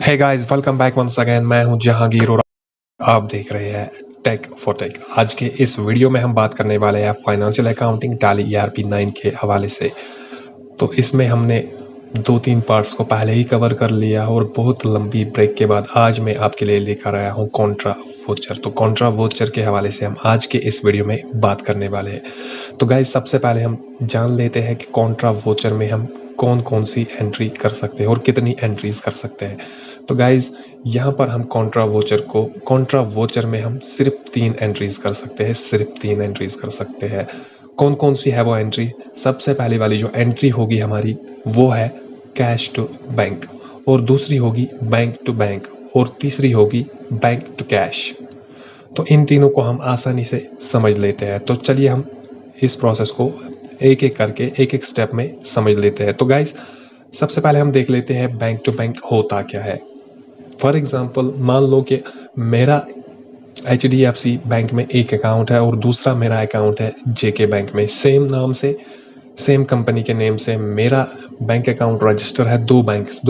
हे guys, welcome back once again. मैं हूं जहांगीर और आप देख रहे हैं टेक फॉर टेक। आज के इस वीडियो में हम बात करने वाले हैं फाइनेंशियल अकाउंटिंग टैली ERP 9 के हवाले से। तो इसमें हमने 2-3 पार्ट्स को पहले ही कवर कर लिया और बहुत लंबी ब्रेक के बाद आज मैं आपके लिए लेकर आया हूं कॉन्ट्रा वोचर। तो कॉन्ट्रा वोचर के हवाले से हम आज के इस वीडियो में बात करने वाले हैं। तो गाइस, सबसे पहले हम जान लेते हैं कि कॉन्ट्रा वोचर में हम कौन कौन सी एंट्री कर सकते हैं और कितनी एंट्रीज कर सकते हैं। तो गाइस, यहाँ पर हम कॉन्ट्रा वोचर में हम सिर्फ 3 एंट्रीज कर सकते हैं। सिर्फ 3 एंट्रीज कर सकते हैं। कौन कौन सी है वो एंट्री? सबसे पहले वाली जो एंट्री होगी हमारी वो है कैश टू बैंक, और दूसरी होगी बैंक टू बैंक, और तीसरी होगी बैंक टू कैश। तो इन तीनों को हम आसानी से समझ लेते हैं। तो चलिए हम इस प्रोसेस को एक एक करके एक एक स्टेप में समझ लेते हैं। तो गाइस, सबसे पहले हम देख लेते हैं बैंक टू बैंक होता क्या है। फॉर एग्जांपल, मान लो कि मेरा HDFC बैंक में एक अकाउंट है और दूसरा मेरा अकाउंट है JK बैंक में। सेम नाम से, सेम कंपनी के नेम से मेरा बैंक अकाउंट रजिस्टर है दो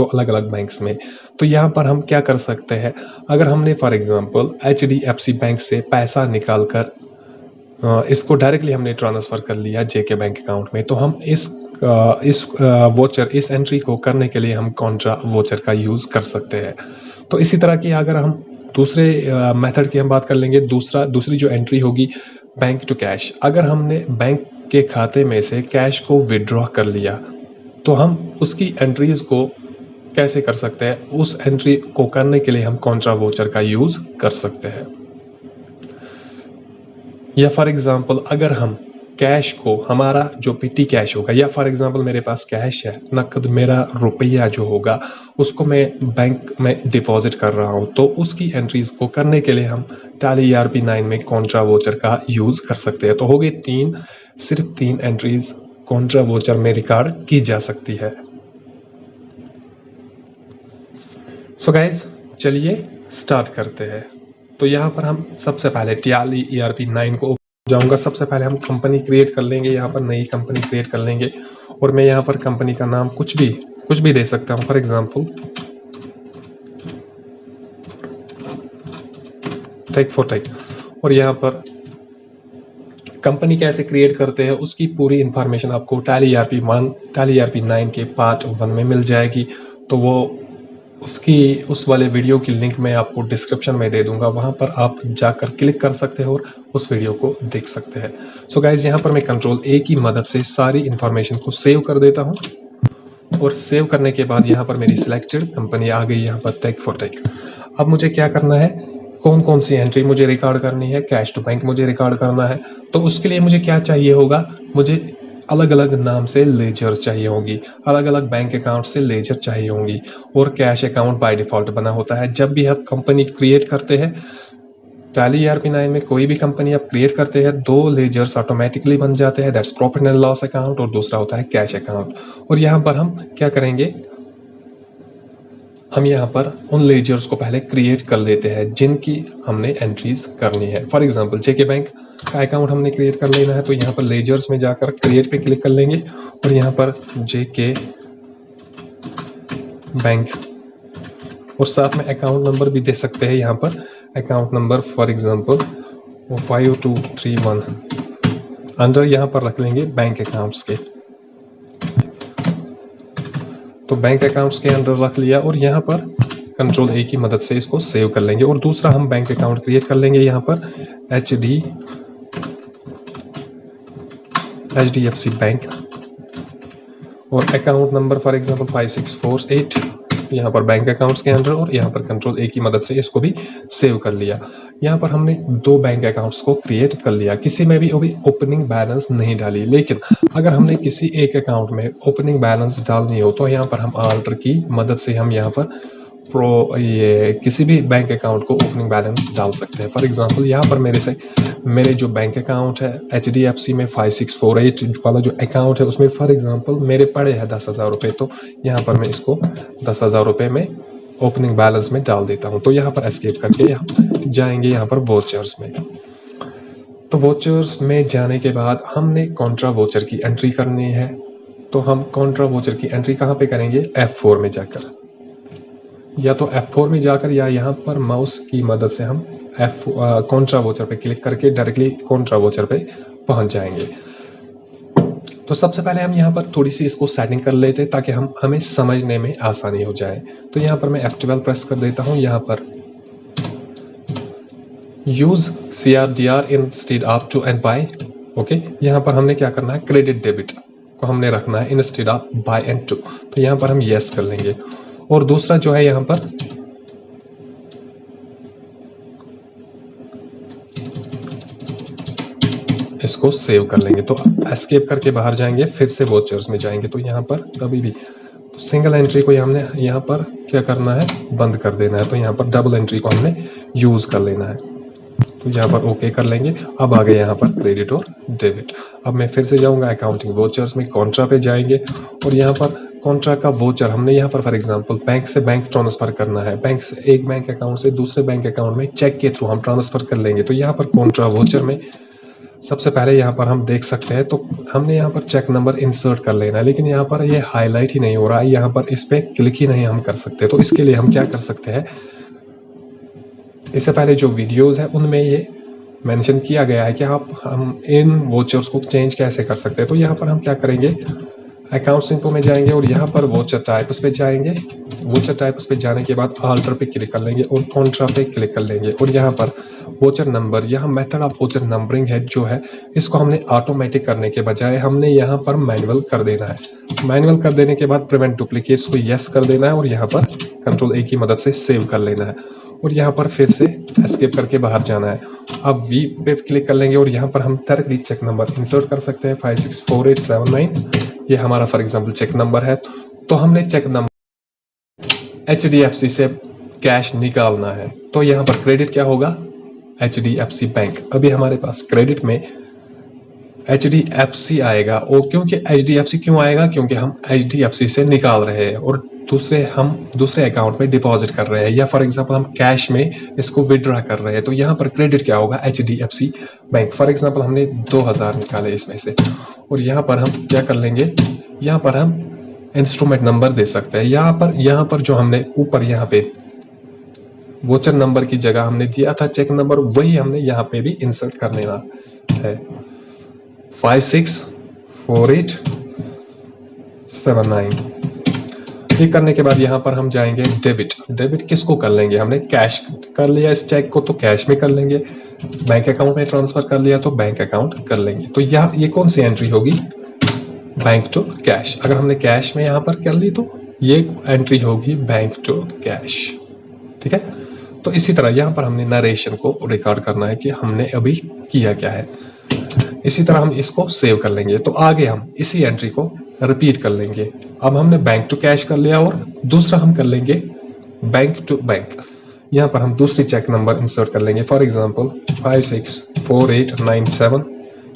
अलग अलग बैंक्स में। तो यहाँ पर हम क्या कर सकते हैं? अगर हमने फॉर एग्जांपल HDFC बैंक से पैसा निकाल कर इसको डायरेक्टली हमने ट्रांसफ़र कर लिया JK बैंक अकाउंट में, तो हम इस एंट्री को करने के लिए हम कॉन्ट्रा वोचर का यूज़ कर सकते हैं। तो इसी तरह की अगर हम दूसरे मेथड की हम बात कर लेंगे, दूसरी जो एंट्री होगी बैंक टू कैश। अगर हमने बैंक के खाते में से कैश को विड्रॉ कर लिया तो हम उसकी एंट्रीज को कैसे कर सकते हैं? उस एंट्री को करने के लिए हम कॉन्ट्रा वोचर का यूज़ कर सकते हैं। या फॉर एग्जांपल, अगर हम कैश को, हमारा जो पेटी कैश होगा, या फॉर एग्जांपल मेरे पास कैश है, नकद मेरा रुपया जो होगा उसको मैं बैंक में डिपॉजिट कर रहा हूं, तो उसकी एंट्रीज को करने के लिए हम टैली ERP 9 में कॉन्ट्रा वोचर का यूज कर सकते हैं। तो हो गए सिर्फ 3 एंट्रीज कॉन्ट्रा वोचर में रिकॉर्ड की जा सकती है। सो गाइस, चलिए स्टार्ट करते हैं। तो यहाँ पर हम सबसे पहले टैली ERP 9 को जाऊंगा। सबसे पहले हम कंपनी क्रिएट कर लेंगे। यहाँ पर नई कंपनी क्रिएट कर लेंगे और मैं यहाँ पर कंपनी का नाम कुछ भी दे सकता हूँ। For example take for take. और यहाँ पर कंपनी कैसे क्रिएट करते हैं उसकी पूरी इंफॉर्मेशन आपको टैली ERP 9 के पार्ट 1 में मिल जाएगी। तो वो उस वाले वीडियो की लिंक मैं आपको डिस्क्रिप्शन में दे दूंगा, वहां पर आप जाकर क्लिक कर सकते हो और उस वीडियो को देख सकते हैं। सो गाइज, यहाँ पर मैं Ctrl+A की मदद से सारी इंफॉर्मेशन को सेव कर देता हूँ, और सेव करने के बाद यहाँ पर मेरी सिलेक्टेड कंपनी आ गई, यहाँ पर टेक फॉर टेक। अब मुझे क्या करना है? कौन कौन सी एंट्री मुझे रिकॉर्ड करनी है? कैश टू बैंक मुझे रिकॉर्ड करना है। तो उसके लिए मुझे क्या चाहिए होगा? मुझे अलग अलग नाम से लेजर चाहिए होगी, अलग अलग बैंक अकाउंट से लेजर चाहिए होंगी, और कैश अकाउंट बाय डिफॉल्ट बना होता है। जब भी आप कंपनी क्रिएट करते हैं टैली ERP 9 में, कोई भी कंपनी आप क्रिएट करते हैं, 2 लेजर्स ऑटोमेटिकली बन जाते हैं। That's profit and loss account और दूसरा होता है कैश अकाउंट। और यहाँ पर हम क्या करेंगे? हम यहाँ पर उन लेजर्स को पहले क्रिएट कर लेते हैं जिनकी हमने एंट्रीज करनी है। फॉर एग्जांपल JK बैंक का अकाउंट हमने क्रिएट कर लेना है, तो यहाँ पर लेजर्स में जाकर क्रिएट पे क्लिक कर लेंगे और यहाँ पर JK बैंक, और साथ में अकाउंट नंबर भी दे सकते हैं। यहाँ पर account number for example 5231 under यहाँ पर रख लेंगे बैंक अकाउंट्स के। तो बैंक अकाउंट्स के अंदर रख लिया और यहाँ पर Ctrl+A की मदद से इसको सेव कर लेंगे। और दूसरा हम बैंक अकाउंट क्रिएट कर लेंगे यहाँ पर HDFC बैंक, और अकाउंट नंबर फॉर एग्जांपल 5648 यहाँ पर बैंक अकाउंट्स के अंदर, और यहाँ पर Ctrl+A की मदद से इसको भी सेव कर लिया। यहाँ पर हमने 2 बैंक अकाउंट्स को क्रिएट कर लिया। किसी में भी अभी ओपनिंग बैलेंस नहीं डाली, लेकिन अगर हमने किसी एक अकाउंट में ओपनिंग बैलेंस डालनी हो तो यहाँ पर हम ऑल्टर की मदद से हम यहाँ पर किसी भी बैंक अकाउंट को ओपनिंग बैलेंस डाल सकते हैं। फॉर एग्जांपल, यहाँ पर मेरे जो बैंक अकाउंट है HDFC में 5648 वाला जो अकाउंट है, उसमें फॉर एग्जांपल मेरे पड़े हैं 10,000 रुपये। तो यहाँ पर मैं इसको 10,000 रुपये में ओपनिंग बैलेंस में डाल देता हूँ। तो यहाँ पर एस्केप करके जाएंगे यहाँ पर वोचर्स में। तो वोचर्स में जाने के बाद हमने कॉन्ट्रा वोचर की एंट्री करनी है। तो हम कॉन्ट्रा वोचर की एंट्री कहाँ पे करेंगे? F4 में जाकर। या तो F4 में जाकर या यहाँ पर माउस की मदद से हम कॉन्ट्रा वोचर पे क्लिक करके डायरेक्टली कॉन्ट्रा वोचर पे पहुंच जाएंगे। तो सबसे पहले हम यहाँ पर थोड़ी सी इसको सेटिंग कर लेते हैं ताकि हमें समझने में आसानी हो जाए। तो यहाँ पर मैं F12 प्रेस कर देता हूँ। यहाँ पर use CRDR instead of to and by. Okay, यहाँ पर हमने क्या करना है, क्रेडिट डेबिट को हमने रखना है instead of by and to. तो यहाँ पर हम यस कर लेंगे। और दूसरा जो है यहाँ पर इसको सेव कर लेंगे। तो एस्केप करके बाहर जाएंगे, फिर से वोचर्स में जाएंगे। तो यहाँ पर कभी भी सिंगल एंट्री को हमने यहाँ पर क्या करना है, बंद कर देना है। तो यहाँ पर डबल एंट्री को हमने यूज कर लेना है। तो यहाँ पर ओके कर लेंगे। अब आ गए यहाँ पर क्रेडिट और डेबिट। अब मैं फिर से जाऊंगा अकाउंटिंग वोचर्स में, कॉन्ट्रा पे जाएंगे और यहाँ पर कॉन्ट्रा का वोचर हमने यहाँ पर फॉर एग्जांपल बैंक से बैंक ट्रांसफर करना है। बैंक से एक बैंक अकाउंट से दूसरे बैंक अकाउंट में चेक के थ्रू हम ट्रांसफर कर लेंगे। तो यहाँ पर कॉन्ट्रा वोचर में सबसे पहले यहाँ पर हम देख सकते हैं, तो हमने यहाँ पर चेक नंबर इंसर्ट कर लेना है, लेकिन यहाँ पर ये हाईलाइट ही नहीं हो रहा है, यहाँ पर इस पर क्लिक ही नहीं हम कर सकते। तो इसके लिए हम क्या कर सकते हैं, इससे पहले जो वीडियोस है उनमें ये मेंशन किया गया है कि हम इन वोचर्स को चेंज कैसे कर सकते हैं। तो यहाँ पर हम क्या करेंगे, अकाउंट्स इन्फो में जाएंगे और यहाँ पर वोचर टाइप्स पे जाएंगे। वोचर टाइप्स पे जाने के बाद आल्टर पे क्लिक कर लेंगे और कॉन्ट्रा पे क्लिक कर लेंगे और यहाँ पर वोचर नंबर, यहाँ मेथड ऑफ वोचर नंबरिंग है जो है, इसको हमने ऑटोमेटिक करने के बजाय हमने यहाँ पर मैनुअल कर देना है। मैनुअल कर देने के बाद प्रिवेंट डुप्लीकेट्स को यस कर देना है और यहाँ पर कंट्रोल A की मदद से सेव कर लेना है और यहाँ पर फिर से एस्केप करके बाहर जाना है। अब V पे क्लिक कर लेंगे और यहाँ पर हम डायरेक्टली चेक नंबर इंसर्ट कर सकते हैं 564879। ये हमारा फॉर एग्जांपल चेक नंबर है। तो हमने चेक नंबर HDFC से कैश निकालना है। तो यहाँ पर क्रेडिट क्या होगा, HDFC बैंक। अभी हमारे पास क्रेडिट में HDFC आएगा। और क्योंकि HDFC क्यों आएगा, क्योंकि हम HDFC से निकाल रहे हैं और दूसरे अकाउंट में डिपॉजिट कर रहे हैं, या फॉर एग्जांपल हम कैश में इसको विड्रॉ कर रहे हैं। तो यहाँ पर क्रेडिट क्या होगा, HDFC बैंक। फॉर एग्जांपल हमने 2000 निकाले इसमें से और यहाँ पर हम क्या कर लेंगे, यहाँ पर हम इंस्ट्रूमेंट नंबर दे सकते हैं। यहाँ पर जो हमने ऊपर यहाँ पे वोचर नंबर की जगह हमने दिया था चेक नंबर, वही हमने यहाँ पे भी इंसर्ट कर लेना है 564879। ये करने के बाद यहाँ पर हम जाएंगे डेबिट। डेबिट किसको कर लेंगे, हमने कैश कर लिया इस चेक को तो कैश में कर लेंगे, बैंक अकाउंट में ट्रांसफर कर लिया तो बैंक अकाउंट कर लेंगे। तो ये कौन सी एंट्री होगी, बैंक टू कैश। अगर हमने कैश में यहाँ पर कर ली तो ये एंट्री होगी बैंक टू कैश। ठीक है, तो इसी तरह यहाँ पर हमने नरेशन को रिकॉर्ड करना है कि हमने अभी किया क्या है। इसी तरह हम इसको सेव कर लेंगे। तो आगे हम इसी एंट्री को रिपीट कर लेंगे। अब हमने बैंक टू कैश कर लिया और दूसरा हम कर लेंगे बैंक टू बैंक। यहाँ पर हम दूसरी चेक नंबर इंसर्ट कर लेंगे। फॉर एग्जांपल 564897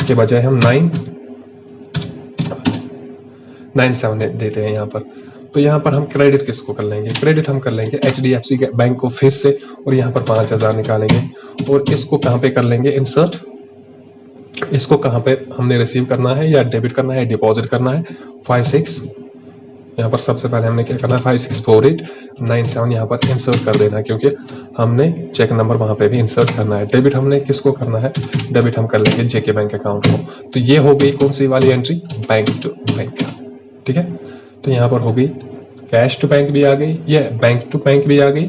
के बजाय हम 997 देते हैं यहाँ पर। तो यहाँ पर हम क्रेडिट किसको कर लेंगे, क्रेडिट हम कर लेंगे HDFC बैंक को फिर से और यहाँ पर 5000 निकालेंगे और इसको कहाँ पे कर लेंगे इंसर्ट, इसको कहाँ पे हमने रिसीव करना है या डेबिट करना है, डिपॉजिट करना है 56। यहाँ पर सबसे पहले हमने क्या करना है 564897 यहाँ पर इंसर्ट कर देना है क्योंकि हमने चेक नंबर वहाँ पे भी इंसर्ट करना है। डेबिट हमने किसको करना है, डेबिट हम कर लेंगे जेके बैंक अकाउंट को। तो ये हो गई कौन सी वाली एंट्री, बैंक टू बैंक। ठीक है, तो यहाँ पर हो गई कैश टू बैंक भी आ गई, ये बैंक टू बैंक भी आ गई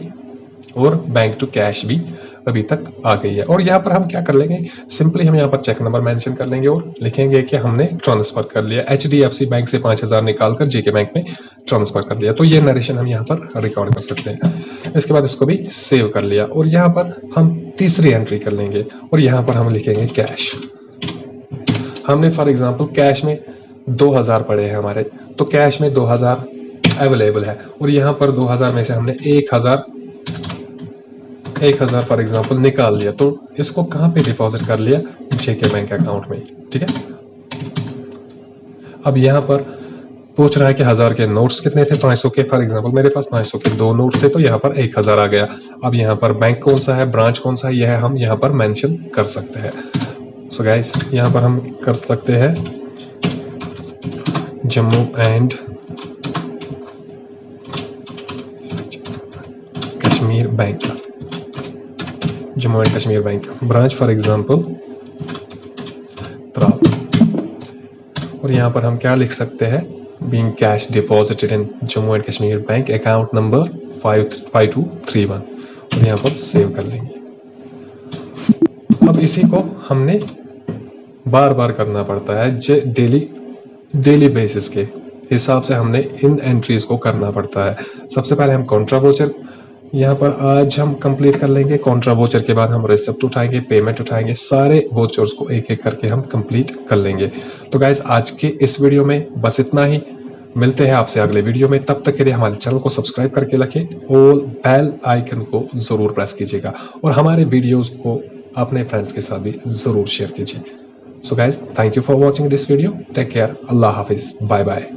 और बैंक टू कैश भी अभी तक आ गई है। और यहाँ पर हम क्या कर लेंगे, सिंपली हम यहाँ पर चेक नंबर मेंशन कर लेंगे और लिखेंगे कि हमने ट्रांसफर कर लिया, HDFC बैंक से 5000 निकालकर जेके बैंक में ट्रांसफर कर लिया। तो ये नरेशन हम यहाँ पर रिकॉर्ड कर सकते हैं। इसके बाद इसको भी सेव कर लिया और यहाँ पर हम तीसरी एंट्री कर लेंगे और यहाँ पर हम लिखेंगे कैश। हमने फॉर एग्जाम्पल कैश में 2000 पड़े हैं हमारे, तो कैश में 2000 अवेलेबल है और यहाँ पर 2000 में से हमने 1000 फॉर एग्जांपल निकाल लिया। तो इसको कहाँ पे डिपॉजिट कर लिया, जेके बैंक अकाउंट में। ठीक है, अब यहाँ पर पूछ रहा है कि 1000 के नोट्स कितने थे, 500 के। फॉर एग्जांपल मेरे पास 500 के 2 नोट्स थे तो यहाँ पर 1000 आ गया। अब यहाँ पर बैंक कौन सा है, ब्रांच कौन सा है, यह हम यहाँ पर मेंशन कर सकते हैं। सो गाइस यहाँ पर हम कर सकते हैं Jammu and Kashmir bank, Jammu and Kashmir bank branch for example Tral. और यहाँ पर हम क्या लिख सकते हैं, being cash deposited in Jammu and Kashmir bank account number 5231 और यहाँ पर सेव कर लेंगे। अब इसी को हमने बार बार करना पड़ता है, डेली बेसिस के हिसाब से हमने इन एंट्रीज को करना पड़ता है। सबसे पहले हम कॉन्ट्रा वोचर यहाँ पर आज हम कंप्लीट कर लेंगे। कॉन्ट्रा वोचर के बाद हम रिसिप्ट उठाएंगे, पेमेंट उठाएंगे, सारे वोचर्स को एक एक करके हम कंप्लीट कर लेंगे। तो गाइज आज के इस वीडियो में बस इतना ही, मिलते हैं आपसे अगले वीडियो में। तब तक के लिए हमारे चैनल को सब्सक्राइब करके रखें और बेल आइकन को जरूर प्रेस कीजिएगा और हमारे वीडियोस को अपने फ्रेंड्स के साथ भी जरूर शेयर कीजिए। So guys, thank you for watching this video. Take care, अल्लाह हाफिज, बाय बाय।